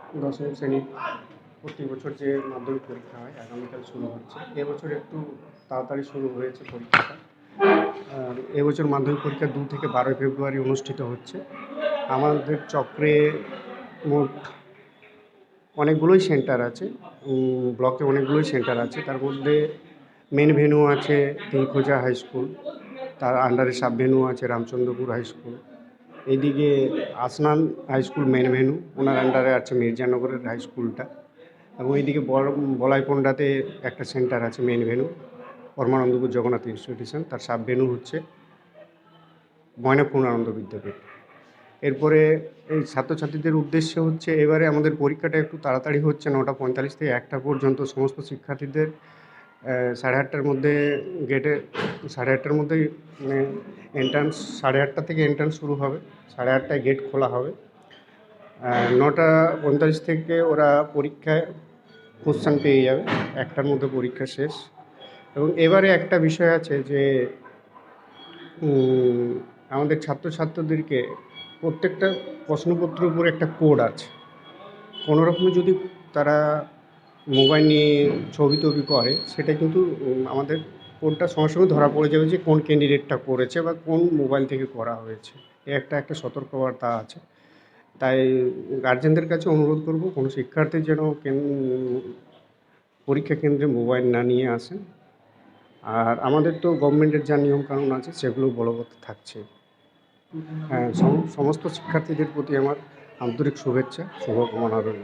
দশম শ্রেণীর প্রতি বছর যে মাধ্যমিক পরীক্ষা হয় আগামীকাল শুরু হচ্ছে। এবছর একটু তাড়াতাড়ি শুরু হয়েছে পরীক্ষাটা। এবছর মাধ্যমিক পরীক্ষা 2 থেকে 12 ফেব্রুয়ারি অনুষ্ঠিত হচ্ছে। আমাদের চক্রে মোট অনেকগুলোই সেন্টার আছে, ব্লকে অনেকগুলোই সেন্টার আছে। তার মধ্যে মেন ভেন্যু আছে তিনখোজা হাই স্কুল, তার আন্ডারে সাব ভেন্যু আছে রামচন্দ্রপুর হাই স্কুল। এইদিকে Asnan high school main venue, ওনার আন্ডারে আছে মির্জানগরের হাই স্কুলটা। এবং এইদিকে বলাইপন্ডাতে একটা সেন্টার আছে main venue, Paramanandapur Jagannath institution, তার সাব ভেন্যু হচ্ছে ময়নাপূর্ণানন্দ বিদ্যাপীঠ। এরপরে এই ছাত্রছাত্রীদের উদ্দেশ্যে হচ্ছে এবারে আমাদের পরীক্ষাটা একটু তাড়াতাড়ি হচ্ছে, 9:45 থেকে 1টা পর্যন্ত সমস্ত শিক্ষার্থীদের 8:30টার মধ্যে গেটে 8:30টার মধ্যেই মানে এন্ট্রান্স, 8:30টা থেকে এন্ট্রান্স শুরু হবে, 8:30টায় গেট খোলা হবে। 9:45 থেকে ওরা পরীক্ষায় কোশ্চেন পেয়ে যাবে, 1টার মধ্যে পরীক্ষা শেষ। এবং এবারে একটা বিষয় আছে যে আমাদের ছাত্রছাত্রীদেরকে প্রত্যেকটা প্রশ্নপত্রের উপর একটা কোড আছে। কোনো রকমে যদি তারা মোবাইল নিয়ে ছবি টবি করে, সেটা কিন্তু আমাদের কোডটা সঙ্গে সঙ্গে ধরা পড়ে যাবে যে কোন ক্যান্ডিডেটটা করেছে বা কোন মোবাইল থেকে করা হয়েছে। এ একটা সতর্কবার্তা আছে। তাই গার্জেনদের কাছে অনুরোধ করব, কোনো শিক্ষার্থী যেন পরীক্ষা কেন্দ্রে মোবাইল না নিয়ে আসেন। আর আমাদের তো গভর্নমেন্টের যা নিয়মকানুন আছে সেগুলো বলবৎ থাকছে। হ্যাঁ, সমস্ত শিক্ষার্থীদের প্রতি আমার আন্তরিক শুভেচ্ছা, শুভকামনা রইল।